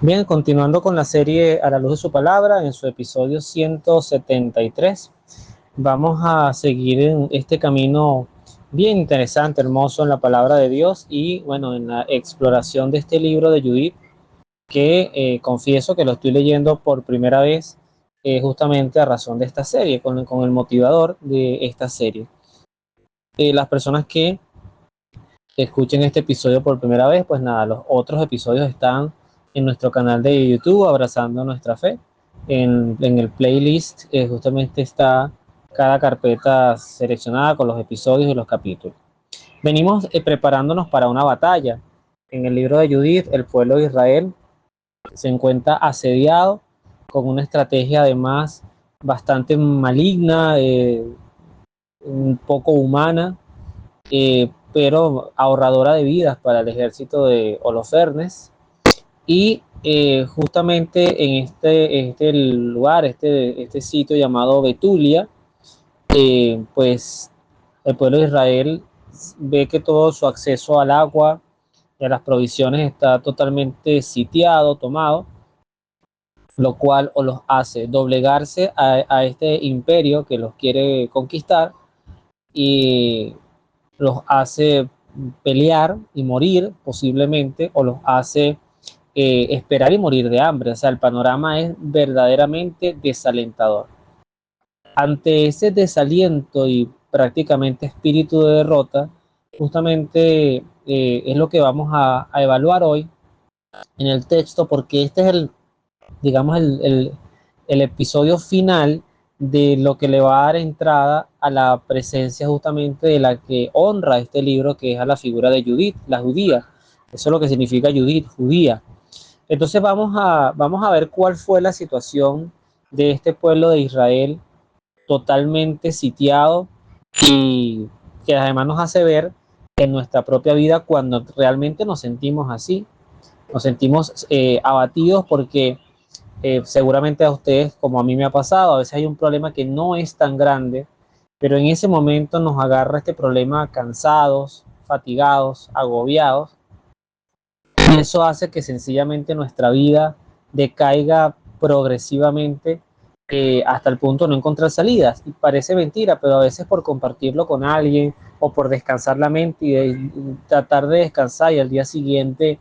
Bien, continuando con la serie A la luz de su palabra, en su episodio 173, vamos a seguir en este camino bien interesante, hermoso en la palabra de Dios y bueno, en la exploración de este libro de Judith, que confieso que lo estoy leyendo por primera vez justamente a razón de esta serie, con el motivador de esta serie. Las personas que escuchen este episodio por primera vez, pues nada, los otros episodios están en nuestro canal de YouTube, Abrazando Nuestra Fe. En el playlist justamente está cada carpeta seleccionada con los episodios y los capítulos. Venimos preparándonos para una batalla. En el libro de Judith, el pueblo de Israel se encuentra asediado con una estrategia además bastante maligna, un poco humana, pero ahorradora de vidas para el ejército de Holofernes. Y justamente en este lugar, este sitio llamado Betulia, pues el pueblo de Israel ve que todo su acceso al agua y a las provisiones está totalmente sitiado, tomado, lo cual o los hace doblegarse a este imperio que los quiere conquistar y los hace pelear y morir posiblemente, o los hace esperar y morir de hambre. O sea, el panorama es verdaderamente desalentador. Ante ese desaliento y prácticamente espíritu de derrota, justamente es lo que vamos a evaluar hoy en el texto, porque este es digamos, el episodio final de lo que le va a dar entrada a la presencia justamente de la que honra este libro, que es a la figura de Judith, la judía. Eso es lo que significa Judith, judía. Entonces vamos a ver cuál fue la situación de este pueblo de Israel totalmente sitiado y que además nos hace ver en nuestra propia vida cuando realmente nos sentimos así, nos sentimos abatidos porque seguramente a ustedes, como a mí me ha pasado, a veces hay un problema que no es tan grande, pero en ese momento nos agarra este problema cansados, fatigados, agobiados, y eso hace que sencillamente nuestra vida decaiga progresivamente hasta el punto de no encontrar salidas. Y parece mentira, pero a veces por compartirlo con alguien o por descansar la mente y tratar de descansar y al día siguiente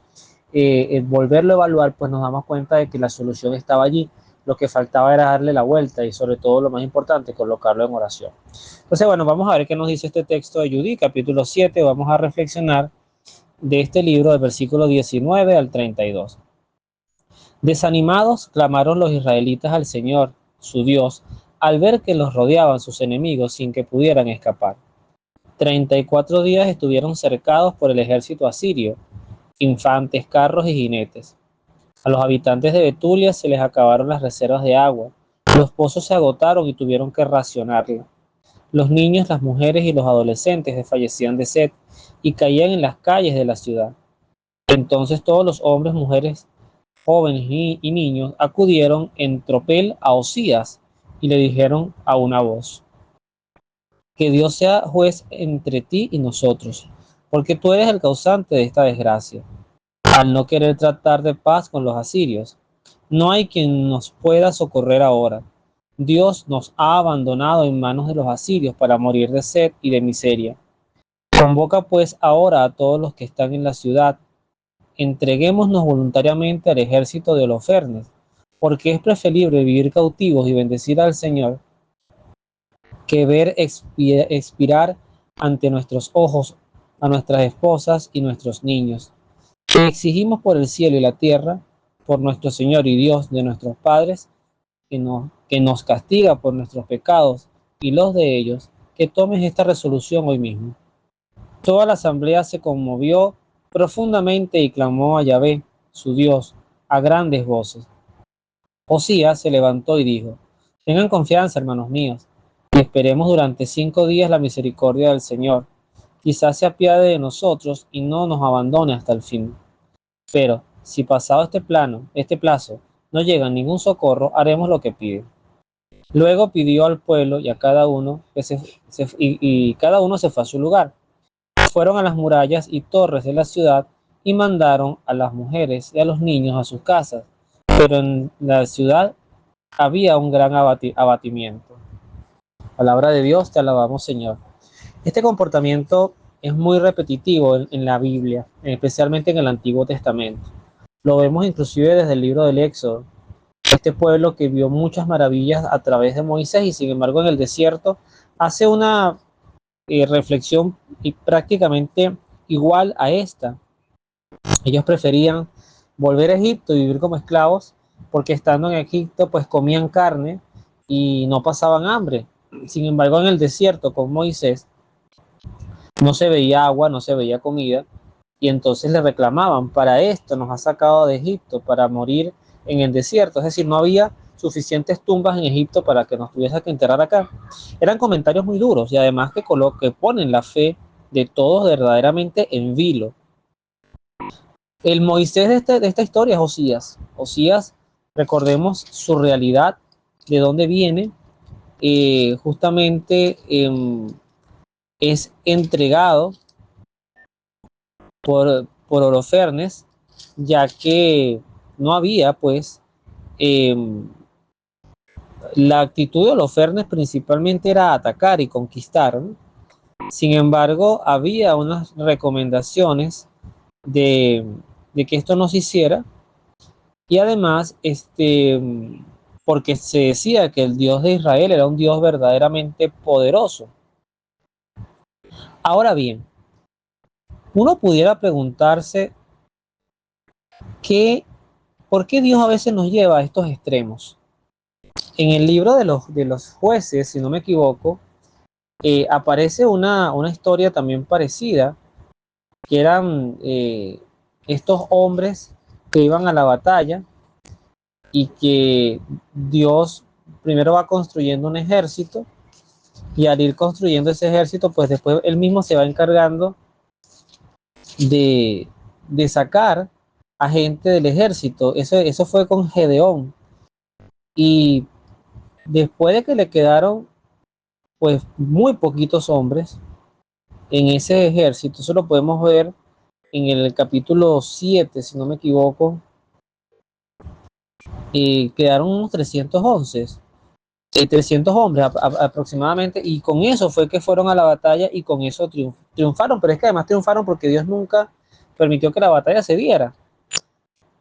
volverlo a evaluar, pues nos damos cuenta de que la solución estaba allí. Lo que faltaba era darle la vuelta y sobre todo lo más importante, colocarlo en oración. Entonces, bueno, vamos a ver qué nos dice este texto de Judith, capítulo 7. Vamos a reflexionar de este libro, del versículo 19 al 32. Desanimados, clamaron los israelitas al Señor, su Dios, al ver que los rodeaban sus enemigos sin que pudieran escapar. 34 días estuvieron cercados por el ejército asirio, infantes, carros y jinetes. A los habitantes de Betulia se les acabaron las reservas de agua. Los pozos se agotaron y tuvieron que racionarla. Los niños, las mujeres y los adolescentes desfallecían de sed y caían en las calles de la ciudad. Entonces todos los hombres, mujeres, jóvenes y niños acudieron en tropel a Osías y le dijeron a una voz: que Dios sea juez entre ti y nosotros, porque tú eres el causante de esta desgracia, al no querer tratar de paz con los asirios. No hay quien nos pueda socorrer ahora. Dios nos ha abandonado en manos de los asirios para morir de sed y de miseria. Convoca pues ahora a todos los que están en la ciudad. Entreguémonos voluntariamente al ejército de Holofernes, porque es preferible vivir cautivos y bendecir al Señor que ver expirar ante nuestros ojos a nuestras esposas y nuestros niños. Te exigimos por el cielo y la tierra, por nuestro Señor y Dios de nuestros padres, que nos castiga por nuestros pecados y los de ellos, que tomes esta resolución hoy mismo. Toda la asamblea se conmovió profundamente y clamó a Yahvé, su Dios, a grandes voces. Osías se levantó y dijo: tengan confianza, hermanos míos, y esperemos durante 5 días la misericordia del Señor. Quizás se apiade de nosotros y no nos abandone hasta el fin. Pero si pasado este plazo, no llega ningún socorro, haremos lo que pide. Luego pidió al pueblo y a cada uno y cada uno se fue a su lugar. Fueron a las murallas y torres de la ciudad y mandaron a las mujeres y a los niños a sus casas pero en la ciudad había un gran abatimiento. Palabra de Dios, te alabamos, Señor. Este comportamiento es muy repetitivo en la Biblia, especialmente en el Antiguo Testamento. Lo vemos inclusive desde el libro del Éxodo. Este pueblo que vio muchas maravillas a través de Moisés y sin embargo en el desierto hace una reflexión y prácticamente igual a esta. Ellos preferían volver a Egipto y vivir como esclavos porque estando en Egipto pues comían carne y no pasaban hambre. Sin embargo en el desierto con Moisés no se veía agua, no se veía comida y entonces le reclamaban, para esto nos ha sacado de Egipto, para morir en el desierto. Es decir, no había suficientes tumbas en Egipto para que nos tuviese que enterrar acá. Eran comentarios muy duros y además que ponen la fe de todos verdaderamente en vilo. El Moisés de esta historia es Osías. Osías, recordemos su realidad, de dónde viene, justamente es entregado por Holofernes, ya que no había, pues, eh, la actitud de Holofernes principalmente era atacar y conquistar, ¿no? Sin embargo, había unas recomendaciones de, de que esto no se hiciera y además, porque se decía que el Dios de Israel era un Dios verdaderamente poderoso. Ahora bien, uno pudiera preguntarse que, ¿por qué Dios a veces nos lleva a estos extremos? En el libro de los jueces, si no me equivoco, aparece una historia también parecida, que eran estos hombres que iban a la batalla y que Dios primero va construyendo un ejército y al ir construyendo ese ejército, pues después él mismo se va encargando de, de sacar a gente del ejército. Eso fue con Gedeón. Y después de que le quedaron pues muy poquitos hombres en ese ejército, eso lo podemos ver en el capítulo 7 si no me equivoco, quedaron unos 311, 300 hombres aproximadamente, y con eso fue que fueron a la batalla y con eso triunfaron, pero es que además triunfaron porque Dios nunca permitió que la batalla se diera.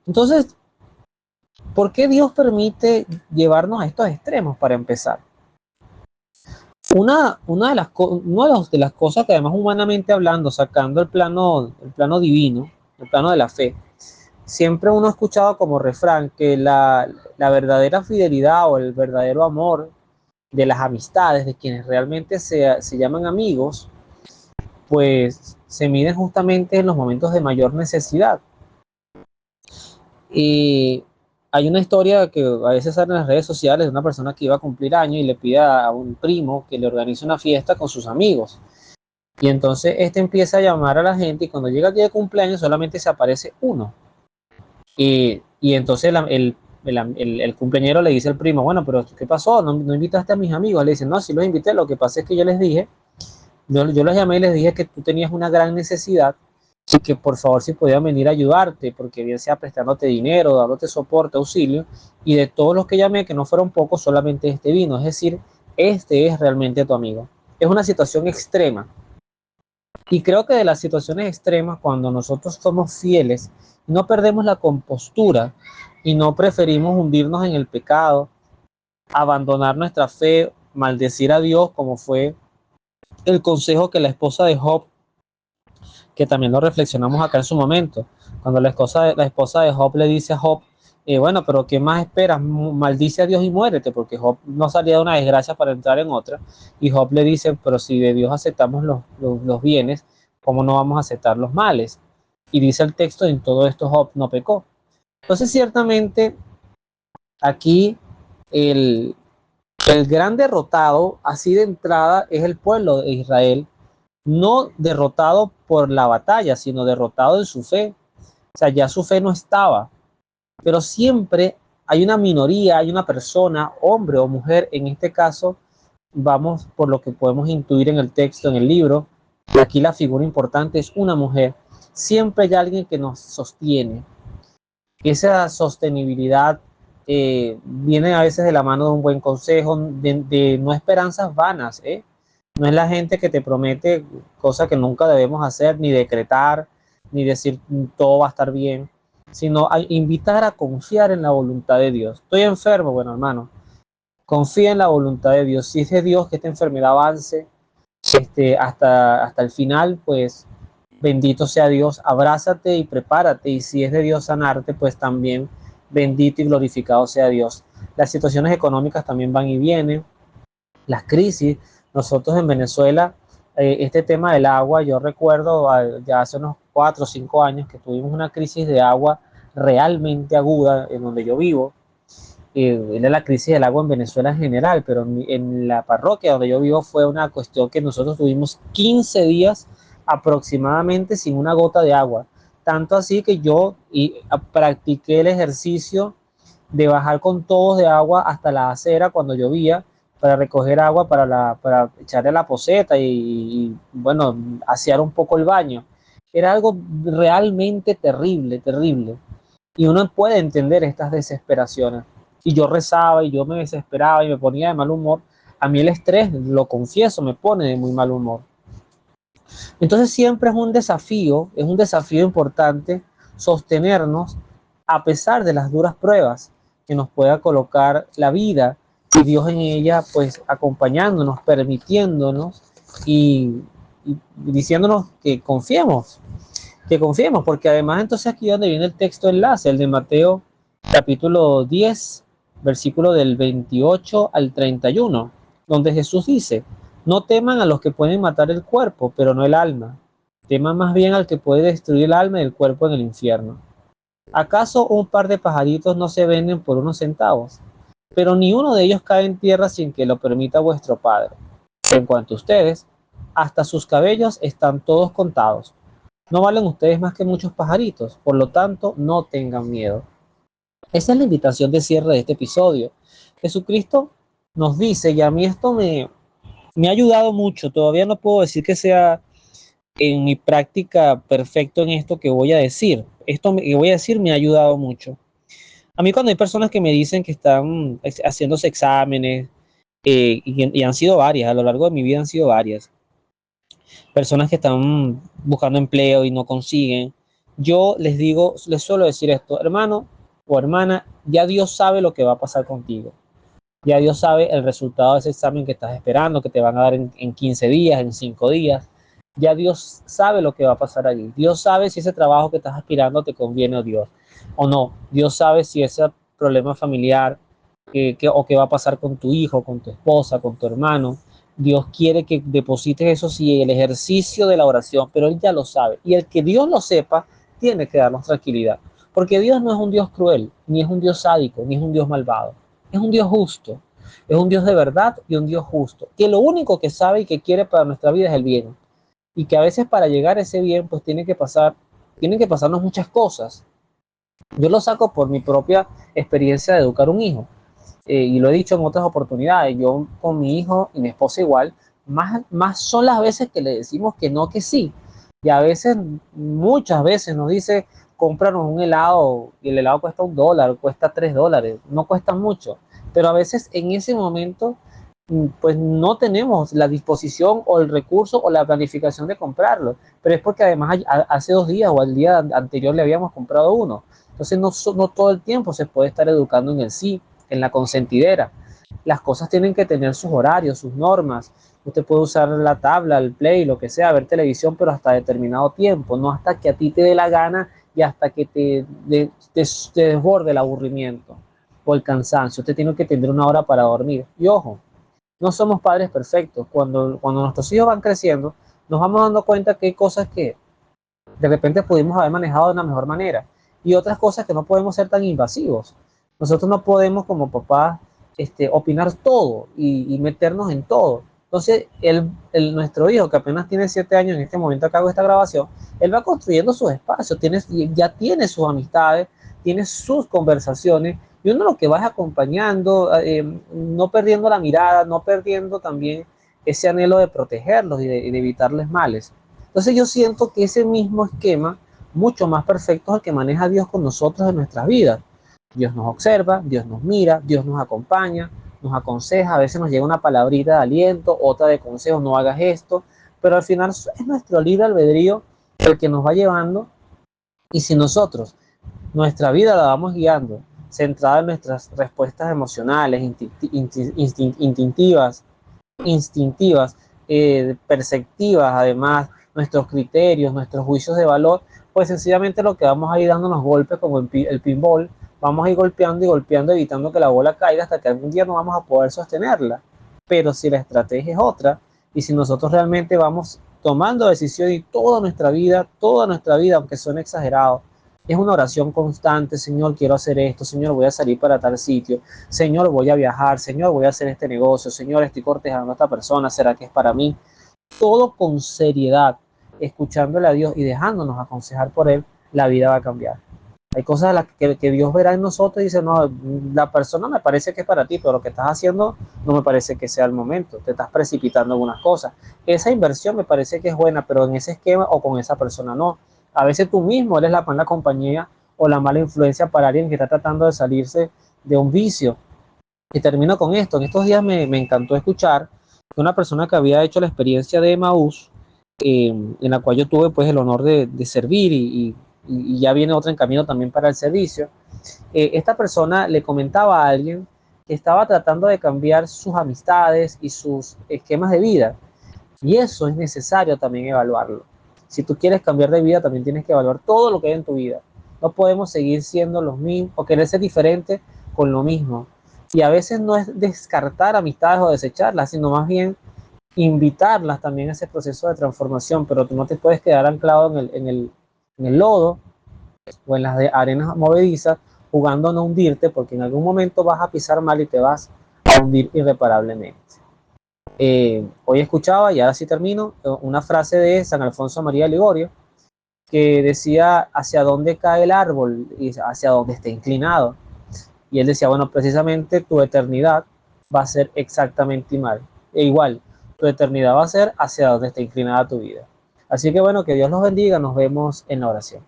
Entonces, ¿por qué Dios permite llevarnos a estos extremos para empezar? Una de las cosas que además humanamente hablando, sacando el plano divino, el plano de la fe, siempre uno ha escuchado como refrán que la verdadera fidelidad o el verdadero amor de las amistades, de quienes realmente se llaman amigos, pues se miden justamente en los momentos de mayor necesidad. Y hay una historia que a veces sale en las redes sociales de una persona que iba a cumplir años y le pide a un primo que le organice una fiesta con sus amigos. Y entonces este empieza a llamar a la gente y cuando llega el día de cumpleaños solamente se aparece uno. Y entonces el cumpleañero le dice al primo, bueno, pero ¿qué pasó? ¿No invitaste a mis amigos? Le dice, no, sí los invité, lo que pasa es que yo les dije, yo los llamé y les dije que tú tenías una gran necesidad y que por favor si podían venir a ayudarte, porque bien sea prestándote dinero, dándote soporte, auxilio, y de todos los que llamé, que no fueron pocos, solamente este vino, es decir, este es realmente tu amigo. Es una situación extrema. Y creo que de las situaciones extremas, cuando nosotros somos fieles, no perdemos la compostura y no preferimos hundirnos en el pecado, abandonar nuestra fe, maldecir a Dios, como fue el consejo que la esposa de Job, que también lo reflexionamos acá en su momento, cuando la esposa de Job le dice a Job, bueno, pero ¿qué más esperas? Maldice a Dios y muérete, porque Job no salía de una desgracia para entrar en otra. Y Job le dice, pero si de Dios aceptamos los bienes, ¿cómo no vamos a aceptar los males? Y dice el texto, en todo esto Job no pecó. Entonces, ciertamente, aquí el, el gran derrotado, así de entrada, es el pueblo de Israel, no derrotado por la batalla, sino derrotado en su fe. O sea, ya su fe no estaba, pero siempre hay una minoría, hay una persona, hombre o mujer, en este caso, vamos por lo que podemos intuir en el texto, en el libro, aquí la figura importante es una mujer. Siempre hay alguien que nos sostiene. Esa sostenibilidad viene a veces de la mano de un buen consejo, de no esperanzas vanas, ¿eh? No es la gente que te promete cosas que nunca debemos hacer, ni decretar, ni decir todo va a estar bien, sino a invitar a confiar en la voluntad de Dios. Estoy enfermo, bueno, hermano, confía en la voluntad de Dios. Si es de Dios que esta enfermedad avance hasta el final, pues bendito sea Dios, abrázate y prepárate. Y si es de Dios sanarte, pues también bendito y glorificado sea Dios. Las situaciones económicas también van y vienen, las crisis. Nosotros en Venezuela, este tema del agua, yo recuerdo ya hace unos 4 o 5 años que tuvimos una crisis de agua realmente aguda en donde yo vivo. Era la crisis del agua en Venezuela en general, pero en la parroquia donde yo vivo fue una cuestión que nosotros tuvimos 15 días aproximadamente sin una gota de agua. Tanto así que practiqué el ejercicio de bajar con tubos de agua hasta la acera cuando llovía para recoger agua para echarle a la poceta bueno, asear un poco el baño. Era algo realmente terrible, terrible. Y uno puede entender estas desesperaciones. Y yo rezaba y yo me desesperaba y me ponía de mal humor. A mí el estrés, lo confieso, me pone de muy mal humor. Entonces siempre es un desafío importante sostenernos a pesar de las duras pruebas que nos pueda colocar la vida y Dios en ella, pues acompañándonos, permitiéndonos y diciéndonos que confiemos, porque además entonces aquí es donde viene el texto enlace, el de Mateo capítulo 10, versículo del 28 al 31, donde Jesús dice: no teman a los que pueden matar el cuerpo, pero no el alma. Teman más bien al que puede destruir el alma y el cuerpo en el infierno. ¿Acaso un par de pajaritos no se venden por unos centavos? Pero ni uno de ellos cae en tierra sin que lo permita vuestro Padre. En cuanto a ustedes, hasta sus cabellos están todos contados. No valen ustedes más que muchos pajaritos, por lo tanto, no tengan miedo. Esa es la invitación de cierre de este episodio. Jesucristo nos dice, y a mí esto me ha ayudado mucho, todavía no puedo decir que sea en mi práctica perfecto en esto que voy a decir. Esto que voy a decir me ha ayudado mucho. A mí cuando hay personas que me dicen que están haciéndose exámenes, y han sido varias, a lo largo de mi vida han sido varias, personas que están buscando empleo y no consiguen, yo les digo, les suelo decir esto: hermano o hermana, ya Dios sabe lo que va a pasar contigo. Ya Dios sabe el resultado de ese examen que estás esperando, que te van a dar en 15 días, en 5 días. Ya Dios sabe lo que va a pasar allí. Dios sabe si ese trabajo que estás aspirando te conviene a Dios o no. Dios sabe si ese problema familiar o qué va a pasar con tu hijo, con tu esposa, con tu hermano. Dios quiere que deposites eso sí, el ejercicio de la oración, pero Él ya lo sabe. Y el que Dios lo sepa, tiene que darnos tranquilidad. Porque Dios no es un Dios cruel, ni es un Dios sádico, ni es un Dios malvado. Es un Dios justo, es un Dios de verdad y un Dios justo, que lo único que sabe y que quiere para nuestra vida es el bien. Y que a veces para llegar a ese bien, pues tienen que pasarnos muchas cosas. Yo lo saco por mi propia experiencia de educar un hijo. Y lo he dicho en otras oportunidades, yo con mi hijo y mi esposa igual, más son las veces que le decimos que no, que sí. Y a veces, muchas veces nos dice, cómpranos un helado, y el helado cuesta $1, cuesta $3, no cuesta mucho. Pero a veces en ese momento, pues no tenemos la disposición o el recurso o la planificación de comprarlo. Pero es porque además hace 2 días o el día anterior le habíamos comprado uno. Entonces no todo el tiempo se puede estar educando en el sí, en la consentidera. Las cosas tienen que tener sus horarios, sus normas. Usted puede usar la tabla, el play, lo que sea, ver televisión, pero hasta determinado tiempo, no hasta que a ti te dé la gana y hasta que te desborde el aburrimiento o el cansancio. Usted tiene que tener una hora para dormir. Y ojo, no somos padres perfectos. Cuando nuestros hijos van creciendo, nos vamos dando cuenta que hay cosas que de repente pudimos haber manejado de una mejor manera y otras cosas que no podemos ser tan invasivos. Nosotros no podemos como papás opinar todo y meternos en todo. Entonces, nuestro hijo, que apenas tiene 7 años en este momento que hago esta grabación, él va construyendo sus espacios, ya tiene sus amistades, tiene sus conversaciones, y uno lo que va es acompañando, no perdiendo la mirada, no perdiendo también ese anhelo de protegerlos y de evitarles males. Entonces yo siento que ese mismo esquema, mucho más perfecto, es el que maneja Dios con nosotros en nuestras vidas. Dios nos observa, Dios nos mira, Dios nos acompaña, nos aconseja, a veces nos llega una palabrita de aliento, otra de consejo, no hagas esto, pero al final es nuestro libre albedrío el que nos va llevando, y si nosotros nuestra vida la vamos guiando, centrada en nuestras respuestas emocionales, instintivas, perceptivas, además, nuestros criterios, nuestros juicios de valor, pues sencillamente lo que vamos a ir dándonos golpes como el pinball, vamos a ir golpeando y golpeando, evitando que la bola caiga hasta que algún día no vamos a poder sostenerla. Pero si la estrategia es otra, y si nosotros realmente vamos tomando decisiones y toda nuestra vida, aunque suene exagerado, es una oración constante: Señor, quiero hacer esto, Señor, voy a salir para tal sitio, Señor, voy a viajar, Señor, voy a hacer este negocio, Señor, estoy cortejando a esta persona, ¿será que es para mí? Todo con seriedad, escuchándole a Dios y dejándonos aconsejar por Él, la vida va a cambiar. Hay cosas que Dios verá en nosotros y dice: no, la persona me parece que es para ti, pero lo que estás haciendo no me parece que sea el momento, te estás precipitando en unas cosas. Esa inversión me parece que es buena, pero en ese esquema o con esa persona no. A veces tú mismo eres la mala compañía o la mala influencia para alguien que está tratando de salirse de un vicio. Y termino con esto. En estos días me encantó escuchar que una persona que había hecho la experiencia de Emaús, en la cual yo tuve pues el honor de servir, y ya viene otra en camino también para el servicio. Esta persona le comentaba a alguien que estaba tratando de cambiar sus amistades y sus esquemas de vida, y eso es necesario también evaluarlo. Si tú quieres cambiar de vida, también tienes que evaluar todo lo que hay en tu vida. No podemos seguir siendo los mismos o querer ser diferente con lo mismo. Y a veces no es descartar amistades o desecharlas, sino más bien invitarlas también a ese proceso de transformación. Pero tú no te puedes quedar anclado en el lodo o en las arenas movedizas, jugando a no hundirte, porque en algún momento vas a pisar mal y te vas a hundir irreparablemente. Hoy escuchaba, y ahora sí termino, una frase de San Alfonso María de Ligorio, que decía: hacia dónde cae el árbol y hacia dónde está inclinado. Y él decía: bueno, precisamente tu eternidad va a ser exactamente igual, tu eternidad va a ser hacia donde está inclinada tu vida. Así que bueno, que Dios los bendiga, nos vemos en la oración.